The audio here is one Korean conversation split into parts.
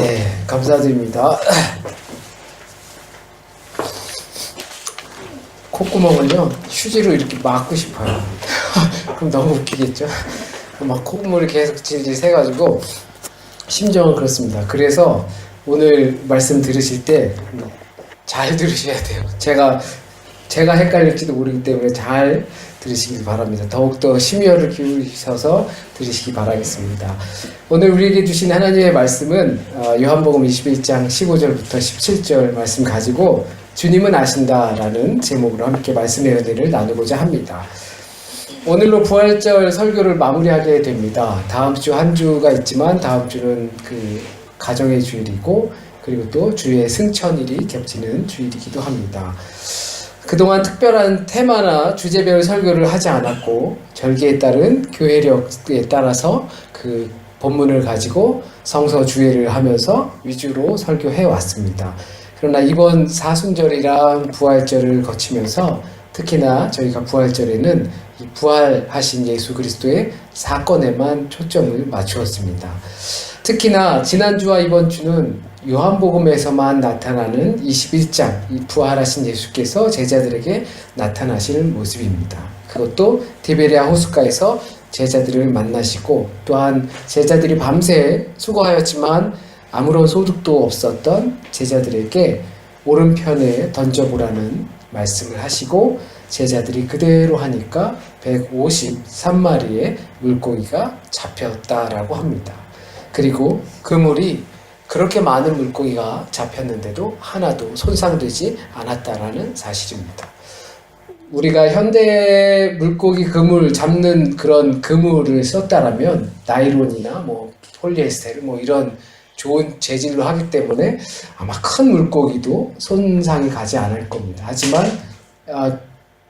네, 감사드립니다. 콧구멍을요, 휴지로 이렇게 막고 싶어요. 그럼 너무 웃기겠죠? 막 콧구멍을 계속 질질 새가지고, 심정은 그렇습니다. 그래서 오늘 말씀 들으실 때 잘 들으셔야 돼요. 제가 헷갈릴지도 모르기 때문에 잘 들으시길 바랍니다. 더욱더 심혈을 기울이셔서 들으시기 바라겠습니다. 오늘 우리에게 주신 하나님의 말씀은 요한복음 21장 15절부터 17절 말씀 가지고 주님은 아신다라는 제목으로 함께 말씀의 은혜를 나누고자 합니다. 오늘로 부활절 설교를 마무리하게 됩니다. 다음 주 한 주가 있지만 다음 주는 그 가정의 주일이고 그리고 또 주의 승천일이 겹치는 주일이기도 합니다. 그동안 특별한 테마나 주제별 설교를 하지 않았고 절기에 따른 교회력에 따라서 그 본문을 가지고 성서 주례를 하면서 위주로 설교해 왔습니다. 그러나 이번 사순절이랑 부활절을 거치면서 특히나 저희가 부활절에는 이 부활하신 예수 그리스도의 사건에만 초점을 맞추었습니다. 특히나 지난주와 이번 주는 요한복음에서만 나타나는 21장, 이 부활하신 예수께서 제자들에게 나타나실 모습입니다. 그것도 디베랴 호숫가에서 제자들을 만나시고 또한 제자들이 밤새 수고하였지만 아무런 소득도 없었던 제자들에게 오른편에 던져보라는 말씀을 하시고 제자들이 그대로 하니까 153마리의 물고기가 잡혔다라고 합니다. 그리고 그물이 그렇게 많은 물고기가 잡혔는데도 하나도 손상되지 않았다라는 사실입니다. 우리가 현대 물고기 그물 잡는 그런 그물을 썼다라면 나일론이나 폴리에스테르 이런 좋은 재질로 하기 때문에 아마 큰 물고기도 손상이 가지 않을 겁니다. 하지만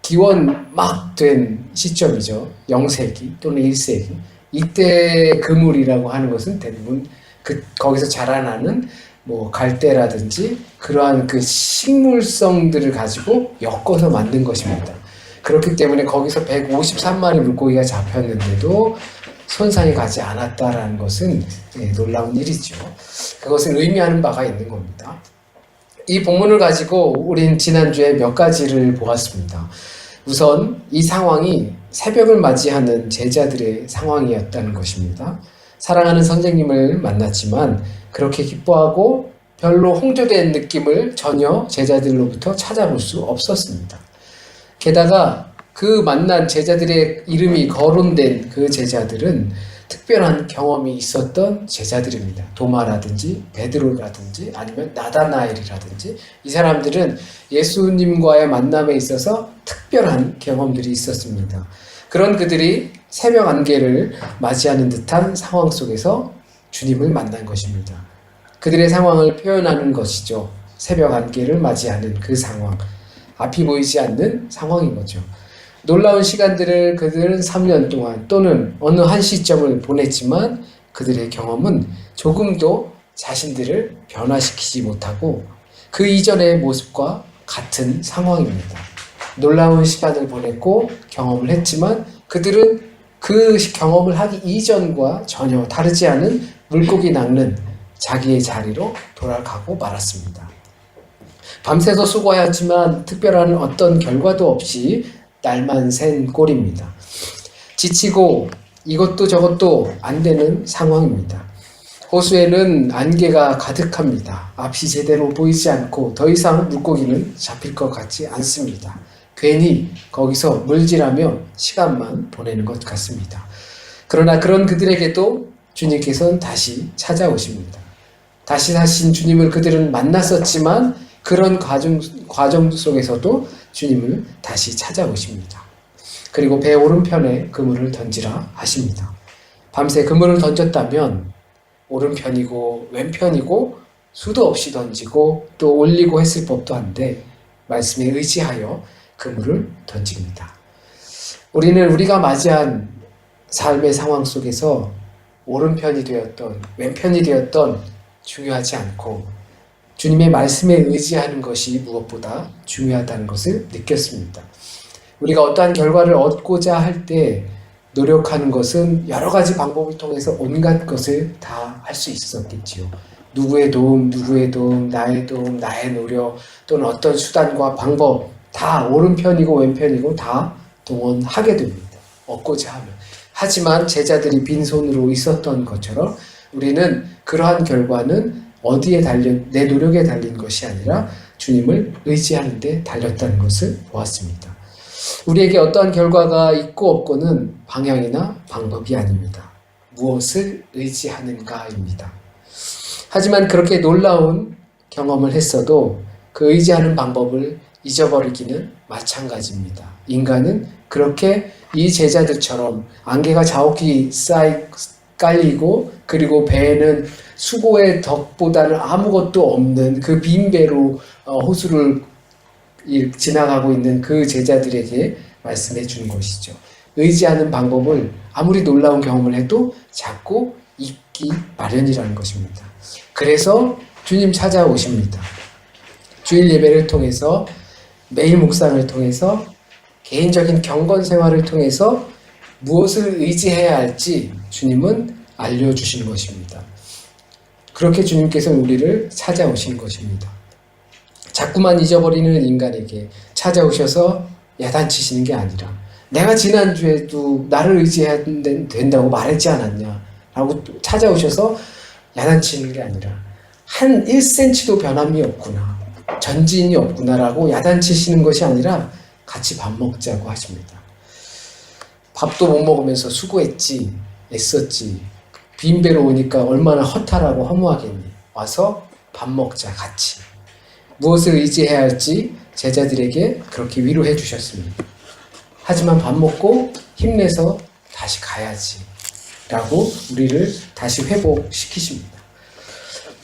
기원 막 된 시점이죠. 0세기 또는 1세기. 이때 그물이라고 하는 것은 대부분 거기서 자라나는 갈대라든지 그러한 그 식물성들을 가지고 엮어서 만든 것입니다. 그렇기 때문에 거기서 153마리 물고기가 잡혔는데도 손상이 가지 않았다라는 것은 놀라운 일이죠. 그것은 의미하는 바가 있는 겁니다. 이 본문을 가지고 우린 지난주에 몇 가지를 보았습니다. 우선 이 상황이 새벽을 맞이하는 제자들의 상황이었다는 것입니다. 사랑하는 선생님을 만났지만 그렇게 기뻐하고 별로 홍조된 느낌을 전혀 제자들로부터 찾아볼 수 없었습니다. 게다가 그 만난 제자들의 이름이 거론된 그 제자들은 특별한 경험이 있었던 제자들입니다. 도마라든지 베드로라든지 아니면 나다나엘이라든지 이 사람들은 예수님과의 만남에 있어서 특별한 경험들이 있었습니다. 그런 그들이 새벽 안개를 맞이하는 듯한 상황 속에서 주님을 만난 것입니다. 그들의 상황을 표현하는 것이죠. 새벽 안개를 맞이하는 그 상황. 앞이 보이지 않는 상황인 거죠. 놀라운 시간들을 그들은 3년 동안 또는 어느 한 시점을 보냈지만 그들의 경험은 조금도 자신들을 변화시키지 못하고 그 이전의 모습과 같은 상황입니다. 놀라운 시간을 보냈고 경험을 했지만 그들은 그 경험을 하기 이전과 전혀 다르지 않은 물고기 낚는 자기의 자리로 돌아가고 말았습니다. 밤새서 수고하였지만 특별한 어떤 결과도 없이 날만 샌 꼴입니다. 지치고 이것도 저것도 안 되는 상황입니다. 호수에는 안개가 가득합니다. 앞이 제대로 보이지 않고 더 이상 물고기는 잡힐 것 같지 않습니다. 괜히 거기서 물질하며 시간만 보내는 것 같습니다. 그러나 그런 그들에게도 주님께서는 다시 찾아오십니다. 다시 사신 주님을 그들은 만났었지만 그런 과정 속에서도 주님을 다시 찾아오십니다. 그리고 배 오른편에 그물을 던지라 하십니다. 밤새 그물을 던졌다면 오른편이고 왼편이고 수도 없이 던지고 또 올리고 했을 법도 한데 말씀에 의지하여 그물을 던집니다. 우리는 우리가 맞이한 삶의 상황 속에서 오른편이 되었던 왼편이 되었던 중요하지 않고 주님의 말씀에 의지하는 것이 무엇보다 중요하다는 것을 느꼈습니다. 우리가 어떠한 결과를 얻고자 할 때 노력하는 것은 여러 가지 방법을 통해서 온갖 것을 다 할 수 있었겠지요. 누구의 도움, 나의 도움, 나의 노력 또는 어떤 수단과 방법 다 오른편이고 왼편이고 다 동원하게 됩니다. 얻고자 하면. 하지만 제자들이 빈손으로 있었던 것처럼 우리는 그러한 결과는 어디에 달린, 내 노력에 달린 것이 아니라 주님을 의지하는 데 달렸다는 것을 보았습니다. 우리에게 어떠한 결과가 있고 없고는 방향이나 방법이 아닙니다. 무엇을 의지하는가입니다. 하지만 그렇게 놀라운 경험을 했어도 그 의지하는 방법을 잊어버리기는 마찬가지입니다. 인간은 그렇게 이 제자들처럼 안개가 자욱이 깔리고 그리고 배에는 수고의 덕보다는 아무것도 없는 그 빈 배로 호수를 지나가고 있는 그 제자들에게 말씀해 주는 것이죠. 의지하는 방법을 아무리 놀라운 경험을 해도 자꾸 잊기 마련이라는 것입니다. 그래서 주님 찾아오십니다. 주일 예배를 통해서 매일 묵상을 통해서 개인적인 경건 생활을 통해서 무엇을 의지해야 할지 주님은 알려주시는 것입니다. 그렇게 주님께서 우리를 찾아오신 것입니다. 자꾸만 잊어버리는 인간에게 찾아오셔서 야단치시는 게 아니라 내가 지난주에도 나를 의지해야 된다고 말했지 않았냐 라고 찾아오셔서 야단치는 게 아니라 한 1cm도 변함이 없구나, 전진이 없구나 라고 야단치시는 것이 아니라 같이 밥 먹자고 하십니다. 밥도 못 먹으면서 수고했지, 애썼지, 빈배로 오니까 얼마나 허탈하고 허무하겠니. 와서 밥 먹자 같이. 무엇을 의지해야 할지 제자들에게 그렇게 위로해 주셨습니다. 하지만 밥 먹고 힘내서 다시 가야지 라고 우리를 다시 회복시키십니다.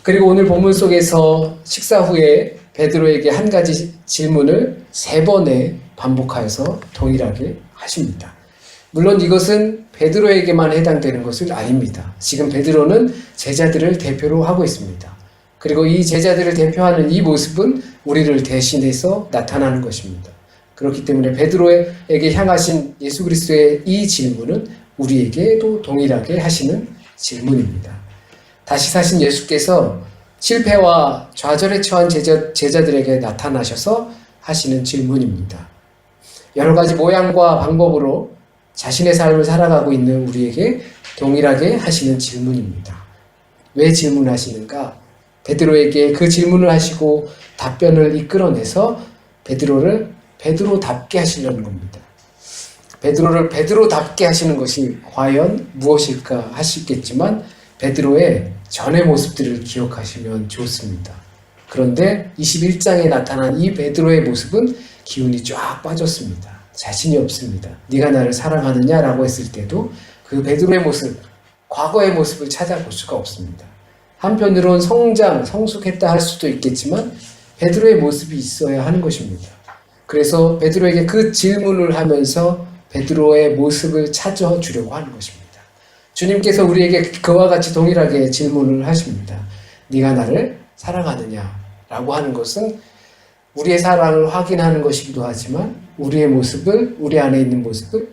그리고 오늘 본문 속에서 식사 후에 베드로에게 한 가지 질문을 3번에 반복하여서 동일하게 하십니다. 물론 이것은 베드로에게만 해당되는 것은 아닙니다. 지금 베드로는 제자들을 대표로 하고 있습니다. 그리고 이 제자들을 대표하는 이 모습은 우리를 대신해서 나타나는 것입니다. 그렇기 때문에 베드로에게 향하신 예수 그리스도의 이 질문은 우리에게도 동일하게 하시는 질문입니다. 다시 사신 예수께서 실패와 좌절에 처한 제자들에게 나타나셔서 하시는 질문입니다. 여러 가지 모양과 방법으로 자신의 삶을 살아가고 있는 우리에게 동일하게 하시는 질문입니다. 왜 질문하시는가? 베드로에게 그 질문을 하시고 답변을 이끌어내서 베드로를 베드로답게 하시려는 겁니다. 베드로를 베드로답게 하시는 것이 과연 무엇일까 하시겠지만 베드로의 전의 모습들을 기억하시면 좋습니다. 그런데 21장에 나타난 이 베드로의 모습은 기운이 쫙 빠졌습니다. 자신이 없습니다. 네가 나를 사랑하느냐라고 했을 때도 그 베드로의 모습, 과거의 모습을 찾아볼 수가 없습니다. 한편으론 성숙했다 할 수도 있겠지만 베드로의 모습이 있어야 하는 것입니다. 그래서 베드로에게 그 질문을 하면서 베드로의 모습을 찾아주려고 하는 것입니다. 주님께서 우리에게 그와 같이 동일하게 질문을 하십니다. 네가 나를 사랑하느냐? 라고 하는 것은 우리의 사랑을 확인하는 것이기도 하지만 우리의 모습을, 우리 안에 있는 모습을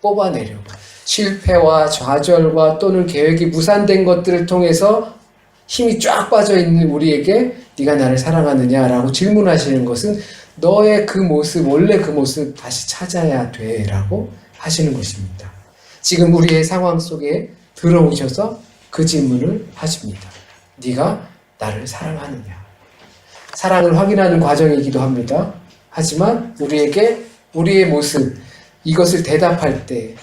뽑아내려고 실패와 좌절과 또는 계획이 무산된 것들을 통해서 힘이 쫙 빠져있는 우리에게 네가 나를 사랑하느냐? 라고 질문하시는 것은 너의 그 모습, 원래 그 모습 다시 찾아야 돼 라고 하시는 것입니다. 지금 우리의 상황 속에 들어오셔서 그 질문을 하십니다. 네가 나를 사랑하느냐? 사랑을 확인하는 과정이기도 합니다. 하지만 우리에게 우리의 모습, 이것을 대답할 때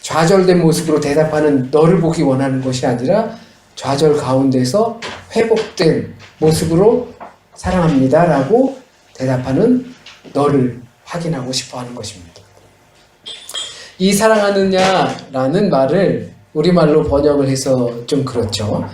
좌절된 모습으로 대답하는 너를 보기 원하는 것이 아니라 좌절 가운데서 회복된 모습으로 사랑합니다 라고 대답하는 너를 확인하고 싶어 하는 것입니다. 이 사랑하느냐라는 말을 우리말로 번역을 해서 좀 그렇죠.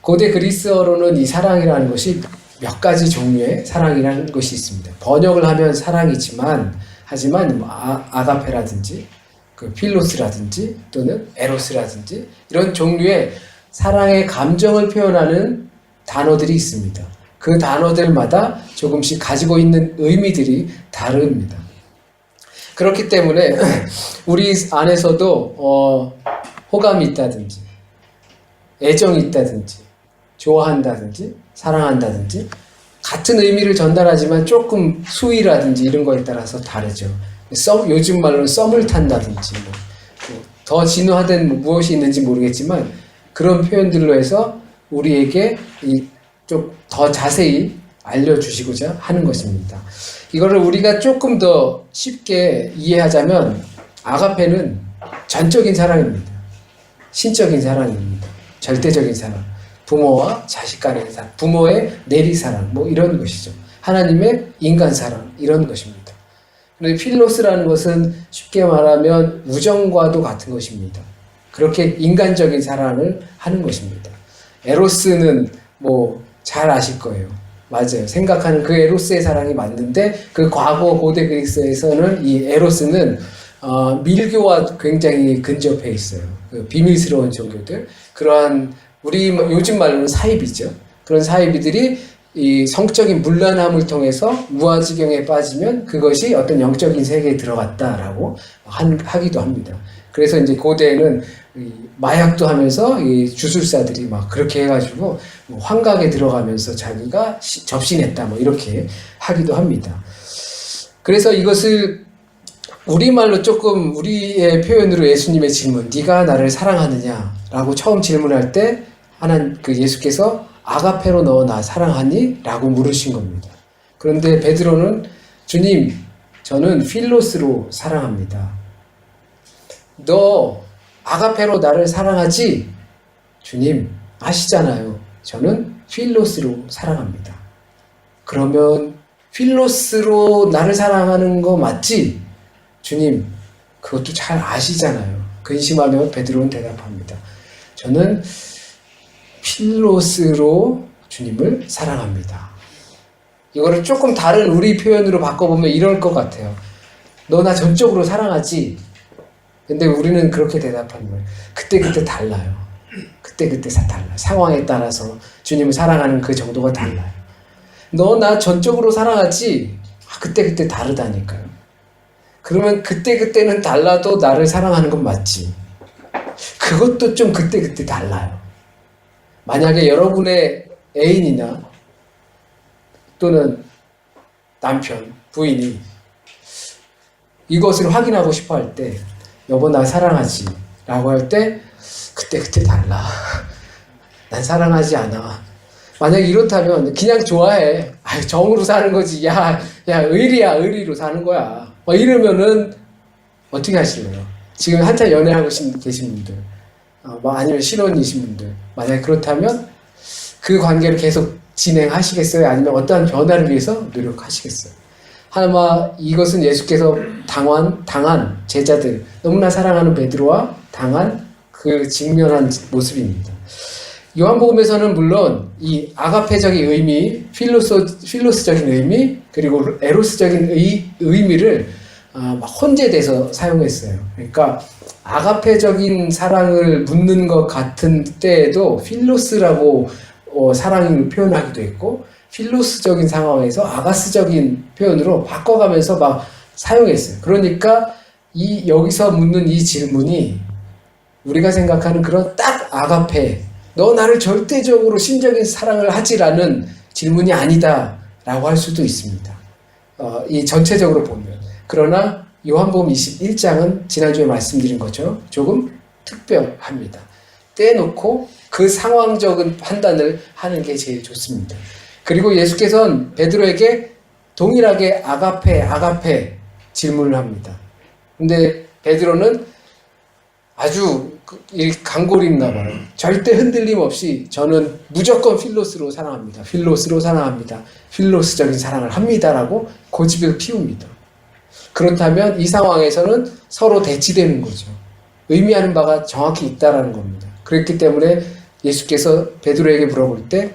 고대 그리스어로는 이 사랑이라는 것이 몇 가지 종류의 사랑이라는 것이 있습니다. 번역을 하면 사랑이지만 하지만 아가페라든지 그 필로스라든지 또는 에로스라든지 이런 종류의 사랑의 감정을 표현하는 단어들이 있습니다. 그 단어들마다 조금씩 가지고 있는 의미들이 다릅니다. 그렇기 때문에 우리 안에서도 호감이 있다든지 애정이 있다든지 좋아한다든지 사랑한다든지 같은 의미를 전달하지만 조금 수위라든지 이런 거에 따라서 다르죠. 요즘 말로는 썸을 탄다든지 더 진화된 무엇이 있는지 모르겠지만 그런 표현들로 해서 우리에게 좀 더 자세히 알려주시고자 하는 것입니다. 이거를 우리가 조금 더 쉽게 이해하자면 아가페는 전적인 사랑입니다. 신적인 사랑입니다. 절대적인 사랑. 부모와 자식 간의 사랑. 부모의 내리사랑. 뭐 이런 것이죠. 하나님의 인간 사랑. 이런 것입니다. 그런데 필로스라는 것은 쉽게 말하면 우정과도 같은 것입니다. 그렇게 인간적인 사랑을 하는 것입니다. 에로스는 뭐 잘 아실 거예요. 맞아요. 생각하는 그 에로스의 사랑이 맞는데 그 과거 고대 그리스에서는 이 에로스는 밀교와 굉장히 근접해 있어요. 그 비밀스러운 종교들, 그러한 우리 요즘 말로는 사이비죠. 그런 사이비들이 이 성적인 문란함을 통해서 무아지경에 빠지면 그것이 어떤 영적인 세계에 들어갔다라고 하기도 합니다. 그래서 이제 고대에는 마약도 하면서 이 주술사들이 막 그렇게 해가지고 환각에 들어가면서 자기가 접신했다 뭐 이렇게 하기도 합니다. 그래서 이것을 우리말로 조금 우리의 표현으로 예수님의 질문, 네가 나를 사랑하느냐라고 처음 질문할 때 예수께서 아가페로 너 나 사랑하니? 라고 물으신 겁니다. 그런데 베드로는 주님, 저는 필로스로 사랑합니다. 너 아가페로 나를 사랑하지? 주님, 아시잖아요. 저는 필로스로 사랑합니다. 그러면 필로스로 나를 사랑하는 거 맞지? 주님, 그것도 잘 아시잖아요. 근심하며 베드로는 대답합니다. 저는 필로스로 주님을 사랑합니다. 이거를 조금 다른 우리 표현으로 바꿔보면 이럴 것 같아요. 너 나 전적으로 사랑하지? 근데 우리는 그렇게 대답하는 거예요. 그때그때 달라요. 그때그때 달라요. 상황에 따라서 주님을 사랑하는 그 정도가 달라요. 너 나 전적으로 사랑하지? 그때그때 다르다니까요. 그러면 그때그때는 달라도 나를 사랑하는 건 맞지. 그것도 좀 그때그때 달라요. 만약에 여러분의 애인이나 또는 남편, 부인이 이것을 확인하고 싶어 할 때 여보 나 사랑하지? 라고 할 때 그때 달라. 난 사랑하지 않아. 만약에 이렇다면 그냥 좋아해. 정으로 사는 거지. 야 의리로 사는 거야. 이러면은 어떻게 하실래요? 지금 한참 연애하고 계신 분들, 아니면 신혼이신 분들, 만약에 그렇다면 그 관계를 계속 진행하시겠어요? 아니면 어떠한 변화를 위해서 노력하시겠어요? 아마 이것은 예수께서 당한 제자들, 너무나 사랑하는 베드로와 당한 그 직면한 모습입니다. 요한복음에서는 물론 이 아가페적인 의미, 필로스적인 의미, 그리고 에로스적인 의미를 혼재돼서 사용했어요. 그러니까 아가페적인 사랑을 묻는 것 같은 때에도 필로스라고 사랑을 표현하기도 했고, 필로스적인 상황에서 아가스적인 표현으로 바꿔가면서 막 사용했어요. 그러니까 여기서 묻는 이 질문이 우리가 생각하는 그런 딱 아가페, 너 나를 절대적으로 신적인 사랑을 하지라는 질문이 아니다 라고 할 수도 있습니다. 이 전체적으로 보면. 그러나 요한복음 21장은 지난주에 말씀드린 것처럼 조금 특별합니다. 떼놓고 그 상황적인 판단을 하는 게 제일 좋습니다. 그리고 예수께서는 베드로에게 동일하게 아가페 질문을 합니다. 근데 베드로는 아주 강골인가 봐요. 절대 흔들림 없이 저는 무조건 필로스로 사랑합니다. 필로스적인 사랑을 합니다라고 고집을 피웁니다. 그렇다면 이 상황에서는 서로 대치되는 거죠. 의미하는 바가 정확히 있다라는 겁니다. 그렇기 때문에 예수께서 베드로에게 물어볼 때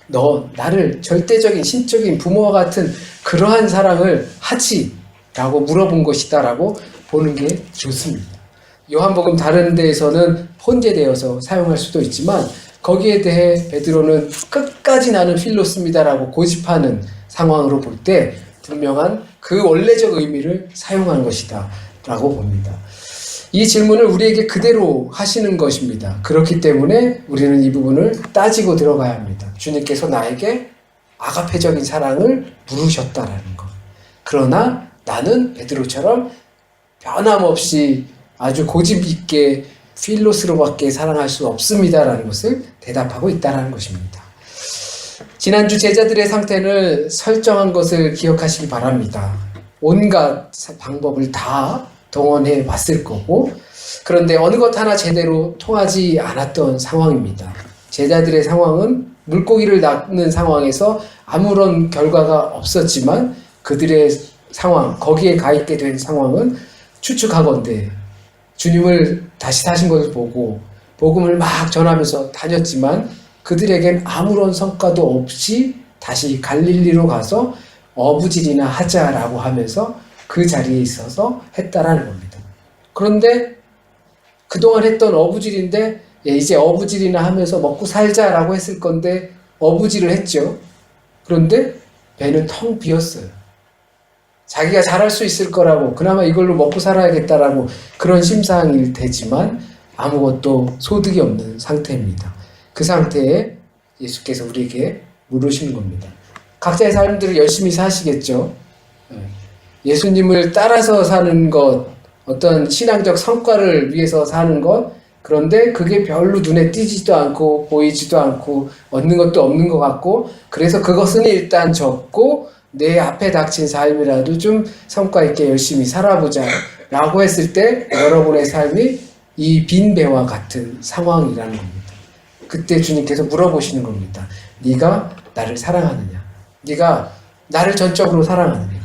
너 나를 절대적인 신적인 부모와 같은 그러한 사랑을 하지? 라고 물어본 것이다 라고 보는 게 좋습니다. 요한복음 다른 데에서는 혼재되어서 사용할 수도 있지만 거기에 대해 베드로는 끝까지 나는 필로스입니다 라고 고집하는 상황으로 볼 때 분명한 그 원래적 의미를 사용한 것이다 라고 봅니다. 이 질문을 우리에게 그대로 하시는 것입니다. 그렇기 때문에 우리는 이 부분을 따지고 들어가야 합니다. 주님께서 나에게 아가페적인 사랑을 물으셨다라는 것. 그러나 나는 베드로처럼 변함없이 아주 고집 있게 필로스로밖에 사랑할 수 없습니다라는 것을 대답하고 있다는 것입니다. 지난주 제자들의 상태를 설정한 것을 기억하시기 바랍니다. 온갖 방법을 다 동원해 봤을 거고, 그런데 어느 것 하나 제대로 통하지 않았던 상황입니다. 제자들의 상황은 물고기를 낚는 상황에서 아무런 결과가 없었지만 그들의 상황, 거기에 가 있게 된 상황은 추측하건대 주님을 다시 사신 것을 보고 복음을 막 전하면서 다녔지만 그들에겐 아무런 성과도 없이 다시 갈릴리로 가서 어부질이나 하자라고 하면서 그 자리에 있어서 했다라는 겁니다. 그런데 그동안 했던 어부질인데 이제 어부질이나 하면서 먹고 살자라고 했을 건데 어부질을 했죠. 그런데 배는 텅 비었어요. 자기가 잘할 수 있을 거라고, 그나마 이걸로 먹고 살아야겠다라고 그런 심상일 테지만 아무것도 소득이 없는 상태입니다. 그 상태에 예수께서 우리에게 물으시는 겁니다. 각자의 삶들을 열심히 사시겠죠. 예수님을 따라서 사는 것, 어떤 신앙적 성과를 위해서 사는 것, 그런데 그게 별로 눈에 띄지도 않고 보이지도 않고 얻는 것도 없는 것 같고, 그래서 그것은 일단 접고 내 앞에 닥친 삶이라도 좀 성과 있게 열심히 살아보자 라고 했을 때 여러분의 삶이 이 빈 배와 같은 상황이라는 겁니다. 그때 주님께서 물어보시는 겁니다. 네가 나를 사랑하느냐? 네가 나를 전적으로 사랑하느냐?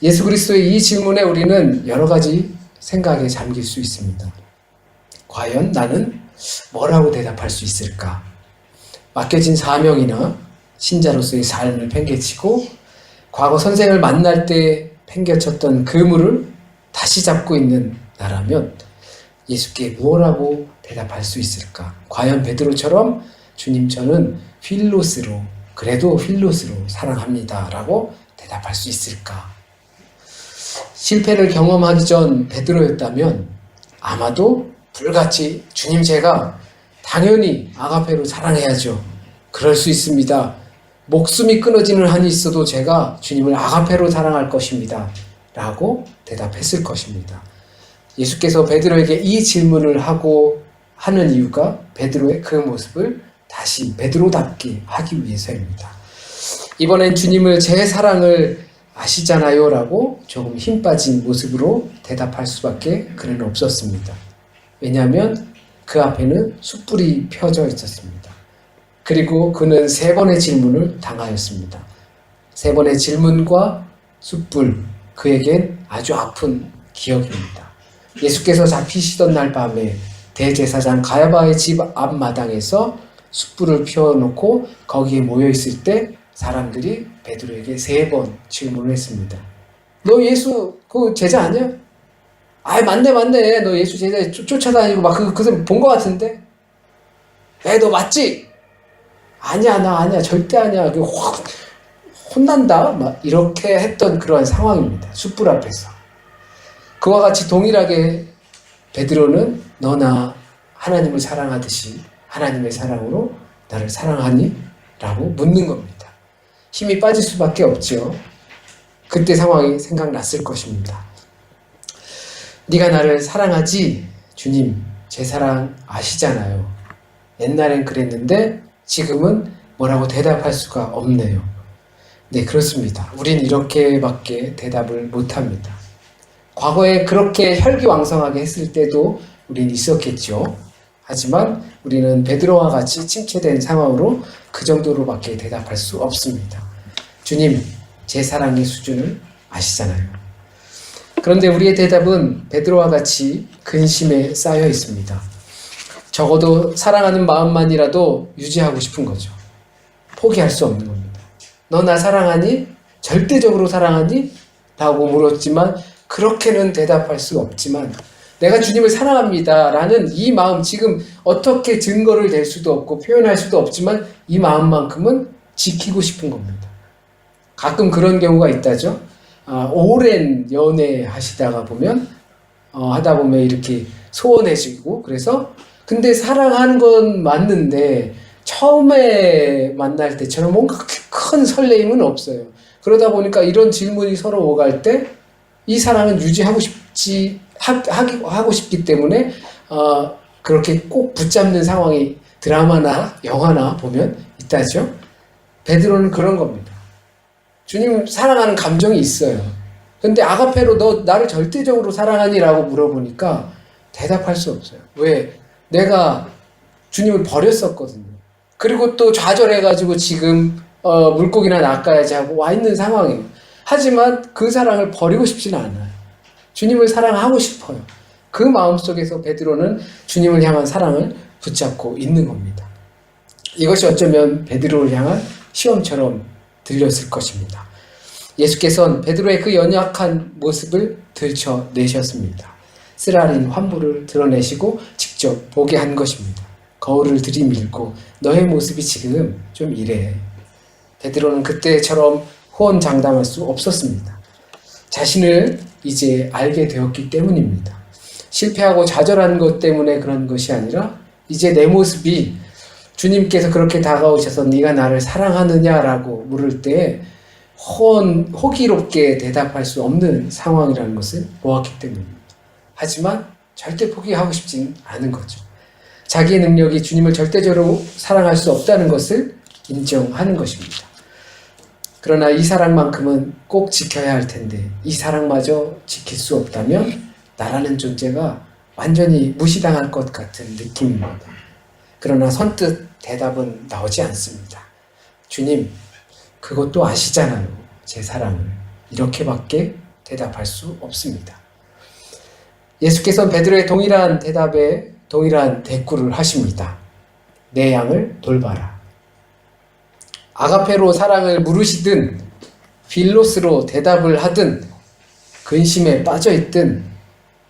예수 그리스도의 이 질문에 우리는 여러 가지 생각에 잠길 수 있습니다. 과연 나는 뭐라고 대답할 수 있을까? 맡겨진 사명이나 신자로서의 삶을 팽개치고 과거 선생을 만날 때 팽개쳤던 그물을 다시 잡고 있는 나라면 예수께 무엇라고 대답할 수 있을까? 과연 베드로처럼 주님 저는 필로스로, 그래도 필로스로 사랑합니다 라고 대답할 수 있을까? 실패를 경험하기 전 베드로였다면 아마도 불같이 주님 제가 당연히 아가페로 사랑해야죠. 그럴 수 있습니다. 목숨이 끊어지는 한이 있어도 제가 주님을 아가페로 사랑할 것입니다. 라고 대답했을 것입니다. 예수께서 베드로에게 이 질문을 하고 하는 이유가 베드로의 그 모습을 다시 베드로답게 하기 위해서입니다. 이번엔 주님을 제 사랑을 아시잖아요 라고 조금 힘 빠진 모습으로 대답할 수밖에 그는 없었습니다. 왜냐하면 그 앞에는 숯불이 펴져 있었습니다. 그리고 그는 3번의 질문을 당하였습니다. 3번의 질문과 숯불, 그에겐 아주 아픈 기억입니다. 예수께서 잡히시던 날 밤에 대제사장 가야바의 집 앞마당에서 숯불을 피워놓고 거기에 모여있을 때 사람들이 베드로에게 3번 질문을 했습니다. 너 예수 그 제자 아니야? 아 맞네 너 예수 제자 쫓아다니고 막 그 사람 본 것 같은데? 야 너 맞지? 아니야 나 아니야 절대 아니야 확 혼난다 막 이렇게 했던 그러한 상황입니다. 숯불 앞에서. 그와 같이 동일하게 베드로는 너나 하나님을 사랑하듯이 하나님의 사랑으로 나를 사랑하니? 라고 묻는 겁니다. 힘이 빠질 수밖에 없죠. 그때 상황이 생각났을 것입니다. 네가 나를 사랑하지? 주님 제 사랑 아시잖아요. 옛날엔 그랬는데 지금은 뭐라고 대답할 수가 없네요. 네, 그렇습니다. 우린 이렇게밖에 대답을 못합니다. 과거에 그렇게 혈기왕성하게 했을 때도 우린 있었겠죠. 하지만 우리는 베드로와 같이 침체된 상황으로 그 정도로밖에 대답할 수 없습니다. 주님, 제 사랑의 수준을 아시잖아요. 그런데 우리의 대답은 베드로와 같이 근심에 쌓여 있습니다. 적어도 사랑하는 마음만이라도 유지하고 싶은 거죠. 포기할 수 없는 겁니다. 너 나 사랑하니? 절대적으로 사랑하니? 라고 물었지만 그렇게는 대답할 수 없지만 내가 주님을 사랑합니다 라는 이 마음, 지금 어떻게 증거를 댈 수도 없고 표현할 수도 없지만 이 마음만큼은 지키고 싶은 겁니다. 가끔 그런 경우가 있다죠. 오랜 연애 하시다가 보면 하다 보면 이렇게 소원해지고, 그래서 근데 사랑하는 건 맞는데 처음에 만날 때처럼 뭔가 큰 설레임은 없어요. 그러다 보니까 이런 질문이 서로 오갈 때 이 사랑은 유지하고 하고 싶기 때문에 그렇게 꼭 붙잡는 상황이 드라마나 영화나 보면 있다죠. 베드로는 그런 겁니다. 주님 사랑하는 감정이 있어요. 근데 아가페로 너 나를 절대적으로 사랑하니라고 물어보니까 대답할 수 없어요. 왜? 내가 주님을 버렸었거든요. 그리고 또 좌절해가지고 지금 물고기나 낚아야지 하고 와 있는 상황이에요. 하지만 그 사랑을 버리고 싶지는 않아요. 주님을 사랑하고 싶어요. 그 마음속에서 베드로는 주님을 향한 사랑을 붙잡고 있는 겁니다. 이것이 어쩌면 베드로를 향한 시험처럼 들렸을 것입니다. 예수께서는 베드로의 그 연약한 모습을 들춰내셨습니다. 쓰라린 환부를 드러내시고 직접 보게 한 것입니다. 거울을 들이밀고 너의 모습이 지금 좀 이래. 베드로는 그때처럼 호언장담할 수 없었습니다. 자신을 이제 알게 되었기 때문입니다. 실패하고 좌절한 것 때문에 그런 것이 아니라 이제 내 모습이 주님께서 그렇게 다가오셔서 네가 나를 사랑하느냐라고 물을 때 호기롭게 대답할 수 없는 상황이라는 것을 보았기 때문입니다. 하지만 절대 포기하고 싶진 않은 거죠. 자기의 능력이 주님을 절대적으로 사랑할 수 없다는 것을 인정하는 것입니다. 그러나 이 사랑만큼은 꼭 지켜야 할 텐데 이 사랑마저 지킬 수 없다면 나라는 존재가 완전히 무시당할 것 같은 느낌입니다. 그러나 선뜻 대답은 나오지 않습니다. 주님, 그것도 아시잖아요. 제 사랑을. 이렇게밖에 대답할 수 없습니다. 예수께서는 베드로의 동일한 대답에 동일한 대꾸를 하십니다. 내 양을 돌봐라. 아가페로 사랑을 물으시든 빌로스로 대답을 하든 근심에 빠져있든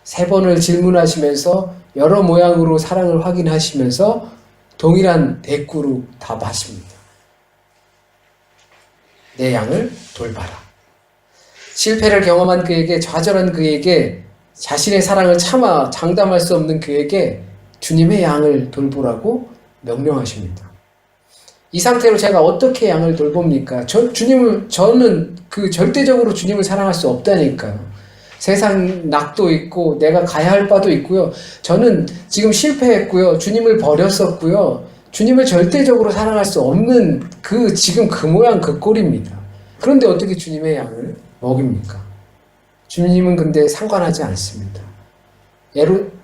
3번을 질문하시면서 여러 모양으로 사랑을 확인하시면서 동일한 대꾸로 답하십니다. 내 양을 돌봐라. 실패를 경험한 그에게, 좌절한 그에게, 자신의 사랑을 차마 장담할 수 없는 그에게 주님의 양을 돌보라고 명령하십니다. 이 상태로 제가 어떻게 양을 돌봅니까? 저는 절대적으로 주님을 사랑할 수 없다니까요. 세상 낙도 있고 내가 가야 할 바도 있고요. 저는 지금 실패했고요. 주님을 버렸었고요. 주님을 절대적으로 사랑할 수 없는 지금 그 모양 그 꼴입니다. 그런데 어떻게 주님의 양을 먹입니까? 주님은 근데 상관하지 않습니다.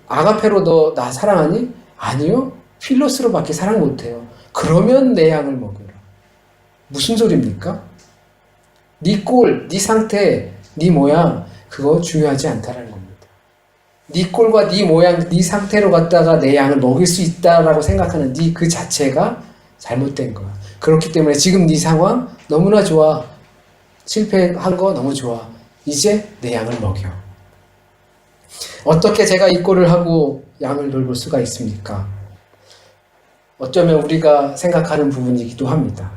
아가페로 너 나 사랑하니? 아니요. 필로스로밖에 사랑 못해요. 그러면 내 양을 먹으라. 무슨 소리입니까? 네 꼴, 네 상태, 네 모양 그거 중요하지 않다라는 겁니다. 네 꼴과 네 모양, 네 상태로 갖다가 내 양을 먹일 수 있다라고 생각하는 네 그 자체가 잘못된 거야. 그렇기 때문에 지금 네 상황 너무나 좋아. 실패한 거 너무 좋아. 이제 내 양을 먹여. 어떻게 제가 이 꼴을 하고 양을 돌볼 수가 있습니까? 어쩌면 우리가 생각하는 부분이기도 합니다.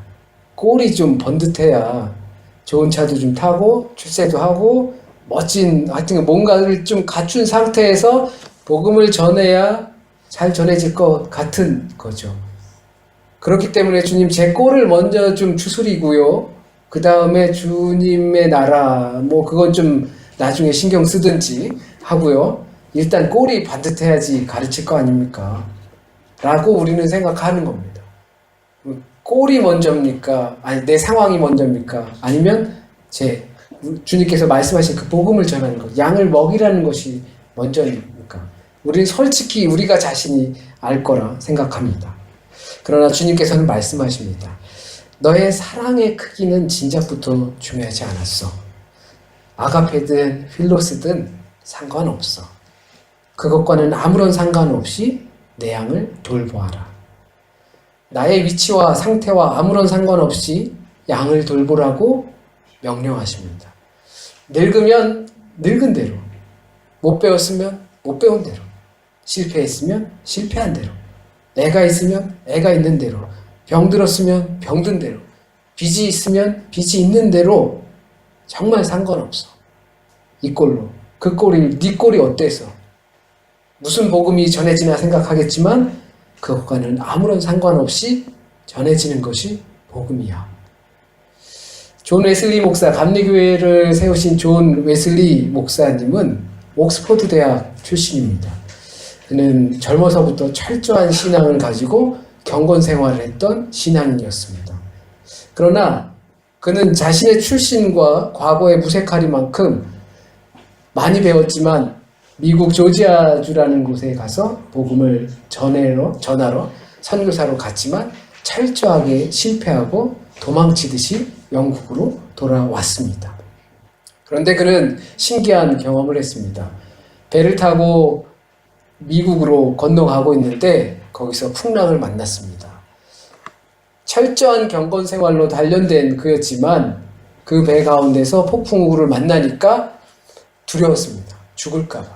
꼴이 좀 번듯해야 좋은 차도 좀 타고 출세도 하고 멋진 하여튼 뭔가를 좀 갖춘 상태에서 복음을 전해야 잘 전해질 것 같은 거죠. 그렇기 때문에 주님 제 꼴을 먼저 좀 추스리고요. 그 다음에 주님의 나라 그건 좀 나중에 신경 쓰든지 하고요. 일단 꼴이 반듯해야지 가르칠 거 아닙니까? 라고 우리는 생각하는 겁니다. 꼴이 먼저입니까? 아니 내 상황이 먼저입니까? 아니면 주님께서 말씀하신 그 복음을 전하는 것, 양을 먹이라는 것이 먼저입니까? 우리는 솔직히 우리가 자신이 알 거라 생각합니다. 그러나 주님께서는 말씀하십니다. 너의 사랑의 크기는 진작부터 중요하지 않았어. 아가페든 필로스든 상관없어. 그것과는 아무런 상관없이 내 양을 돌보아라. 나의 위치와 상태와 아무런 상관없이 양을 돌보라고 명령하십니다. 늙으면 늙은 대로, 못 배웠으면 못 배운 대로, 실패했으면 실패한 대로, 애가 있으면 애가 있는 대로, 병들었으면 병든 대로, 빚이 있으면 빚이 있는 대로 정말 상관없어. 이 꼴로. 그 꼴이 네 꼴이 어때서? 무슨 복음이 전해지나 생각하겠지만 그것과는 아무런 상관없이 전해지는 것이 복음이야. 존 웨슬리 목사, 감리교회를 세우신 존 웨슬리 목사님은 옥스퍼드 대학 출신입니다. 그는 젊어서부터 철저한 신앙을 가지고 경건 생활을 했던 신앙인이었습니다. 그러나 그는 자신의 출신과 과거의 무색하리만큼 많이 배웠지만 미국 조지아주라는 곳에 가서 복음을 전하러 선교사로 갔지만 철저하게 실패하고 도망치듯이 영국으로 돌아왔습니다. 그런데 그는 신기한 경험을 했습니다. 배를 타고 미국으로 건너가고 있는데 거기서 풍랑을 만났습니다. 철저한 경건 생활로 단련된 그였지만 그 배 가운데서 폭풍우를 만나니까 두려웠습니다. 죽을까봐.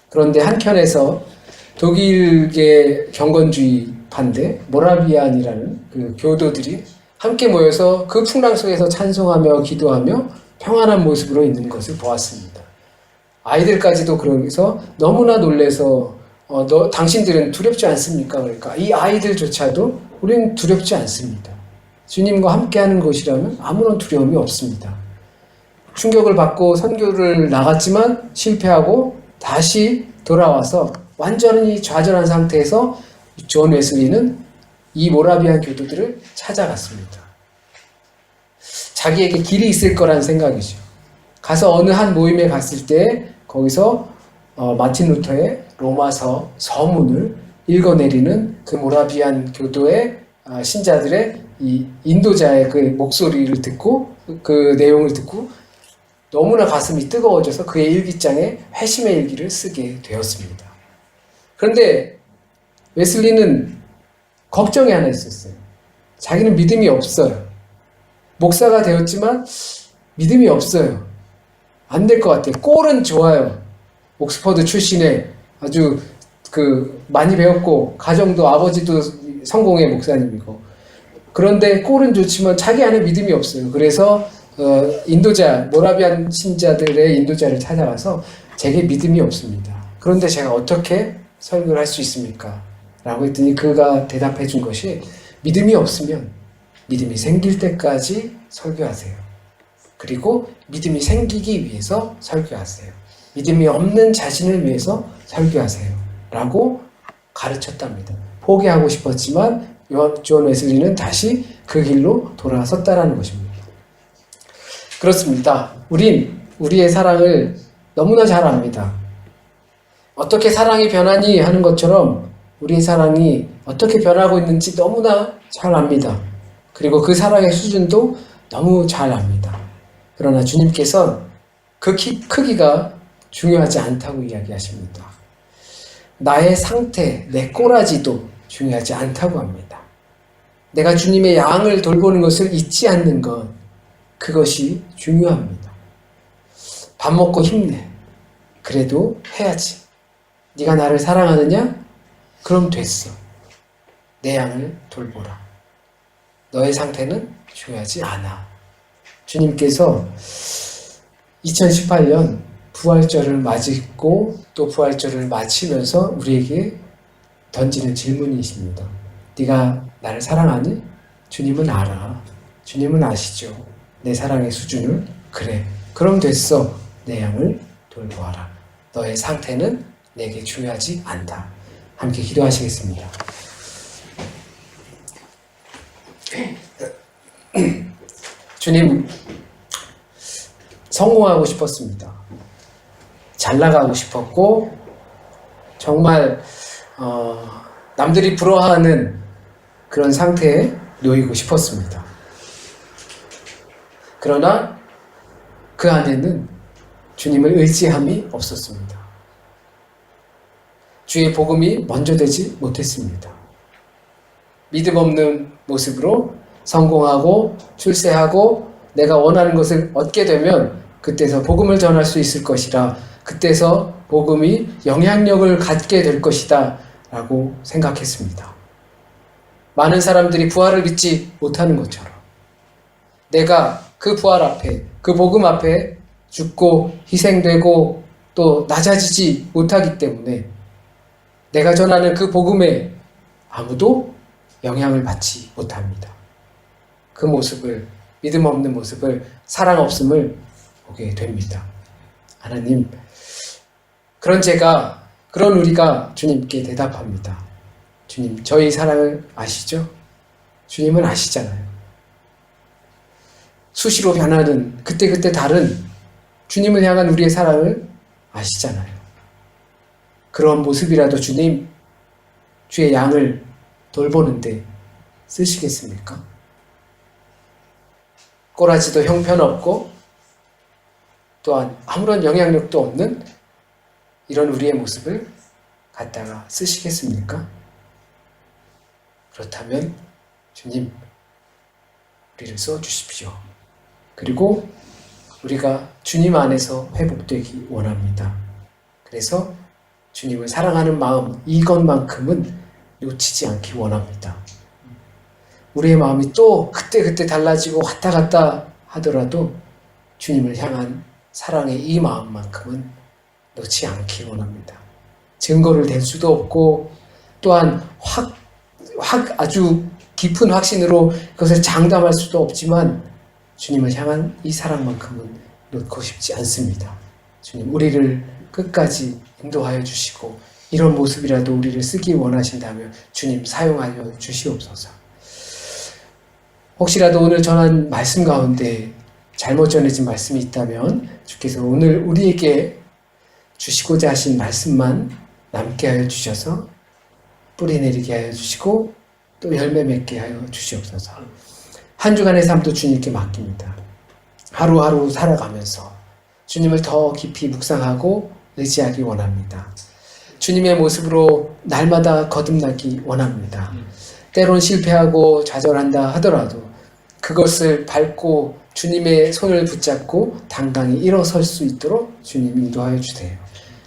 그런데 한켠에서 독일계 경건주의 반대 모라비안이라는 그 교도들이 함께 모여서 그 풍랑 속에서 찬송하며 기도하며 평안한 모습으로 있는 것을 보았습니다. 아이들까지도 그러면서 너무나 놀래서 당신들은 두렵지 않습니까? 그러니까 이 아이들조차도 우리는 두렵지 않습니다. 주님과 함께하는 것이라면 아무런 두려움이 없습니다. 충격을 받고 선교를 나갔지만 실패하고 다시 돌아와서 완전히 좌절한 상태에서 존 웨슬리는 이 모라비안 교도들을 찾아갔습니다. 자기에게 길이 있을 거란 생각이죠. 가서 어느 한 모임에 갔을 때 거기서 마틴 루터의 로마서 서문을 읽어내리는 그 모라비안 교도의 신자들의 이 인도자의 그 목소리를 듣고 그 내용을 듣고 너무나 가슴이 뜨거워져서 그의 일기장에 회심의 일기를 쓰게 되었습니다. 그런데 웨슬리는 걱정이 하나 있었어요. 자기는 믿음이 없어요. 목사가 되었지만 믿음이 없어요. 안 될 것 같아요. 꼴은 좋아요. 옥스퍼드 출신의 아주 많이 배웠고 가정도 아버지도 성공의 목사님이고 그런데 꼴은 좋지만 자기 안에 믿음이 없어요. 그래서 인도자 모라비안 신자들의 인도자를 찾아가서 제게 믿음이 없습니다. 그런데 제가 어떻게 설교를 할 수 있습니까? 라고 했더니 그가 대답해 준 것이 믿음이 없으면 믿음이 생길 때까지 설교하세요. 그리고 믿음이 생기기 위해서 설교하세요. 믿음이 없는 자신을 위해서 설교하세요. 라고 가르쳤답니다. 포기하고 싶었지만 존 웨슬리는 다시 그 길로 돌아섰다라는 것입니다. 그렇습니다. 우린 우리의 사랑을 너무나 잘 압니다. 어떻게 사랑이 변하니 하는 것처럼 우리의 사랑이 어떻게 변하고 있는지 너무나 잘 압니다. 그리고 그 사랑의 수준도 너무 잘 압니다. 그러나 주님께서 그 크기가 중요하지 않다고 이야기하십니다. 나의 상태, 내 꼬라지도 중요하지 않다고 합니다. 내가 주님의 양을 돌보는 것을 잊지 않는 것, 그것이 중요합니다. 밥 먹고 힘내. 그래도 해야지. 네가 나를 사랑하느냐? 그럼 됐어. 내 양을 돌보라. 너의 상태는 중요하지 않아. 주님께서 2018년 부활절을 맞이고 또 부활절을 마치면서 우리에게 던지는 질문이십니다. 네가 나를 사랑하니? 주님은 알아. 주님은 아시죠. 내 사랑의 수준을. 그래. 그럼 됐어. 내 양을 돌보아라. 너의 상태는 내게 중요하지 않다. 함께 기도하시겠습니다. 주님, 성공하고 싶었습니다. 잘 나가고 싶었고 정말 남들이 부러워하는 그런 상태에 놓이고 싶었습니다. 그러나 그 안에는 주님을 의지함이 없었습니다. 주의 복음이 먼저 되지 못했습니다. 믿음 없는 모습으로 성공하고 출세하고 내가 원하는 것을 얻게 되면 그때서 복음을 전할 수 있을 것이라, 그때서 복음이 영향력을 갖게 될 것이다 라고 생각했습니다. 많은 사람들이 부활을 믿지 못하는 것처럼 내가 그 부활 앞에, 그 복음 앞에 죽고 희생되고 또 낮아지지 못하기 때문에 내가 전하는 그 복음에 아무도 영향을 받지 못합니다. 그 모습을, 믿음 없는 모습을, 사랑 없음을 보게 됩니다. 하나님, 그런 제가, 그런 우리가 주님께 대답합니다. 주님, 저희 사랑을 아시죠? 주님은 아시잖아요. 수시로 변하는 그때그때 다른 주님을 향한 우리의 사랑을 아시잖아요. 그런 모습이라도 주님, 주의 양을 돌보는데 쓰시겠습니까? 꼬라지도 형편없고 또한 아무런 영향력도 없는 이런 우리의 모습을 갖다가 쓰시겠습니까? 그렇다면 주님, 우리를 써주십시오. 그리고 우리가 주님 안에서 회복되기 원합니다. 그래서 주님을 사랑하는 마음, 이것만큼은 놓치지 않기 원합니다. 우리의 마음이 또 그때그때 달라지고 왔다 갔다 하더라도 주님을 향한 사랑의 이 마음만큼은 놓지 않기 원합니다. 증거를 댈 수도 없고 또한 아주 깊은 확신으로 그것을 장담할 수도 없지만 주님을 향한 이 사랑만큼은 놓고 싶지 않습니다. 주님, 우리를 끝까지 인도하여 주시고 이런 모습이라도 우리를 쓰기 원하신다면 주님 사용하여 주시옵소서. 혹시라도 오늘 전한 말씀 가운데 잘못 전해진 말씀이 있다면 주께서 오늘 우리에게 주시고자 하신 말씀만 남게 하여 주셔서 뿌리 내리게 하여 주시고 또 열매 맺게 하여 주시옵소서. 한 주간의 삶도 주님께 맡깁니다. 하루하루 살아가면서 주님을 더 깊이 묵상하고 의지하기 원합니다. 주님의 모습으로 날마다 거듭나기 원합니다. 때론 실패하고 좌절한다 하더라도 그것을 밟고 주님의 손을 붙잡고 당당히 일어설 수 있도록 주님 인도하여 주세요.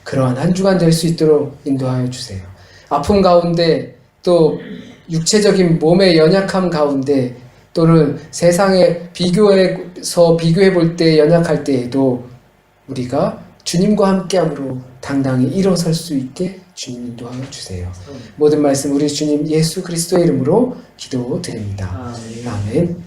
그러한 한 주간 될 수 있도록 인도하여 주세요. 아픔 가운데 또 육체적인 몸의 연약함 가운데 또는 세상에 비교해 볼 때 연약할 때에도 우리가 주님과 함께함으로 당당히 일어설 수 있게 주님 인도하여 주세요. 모든 말씀 우리 주님 예수 그리스도의 이름으로 기도드립니다. 아멘.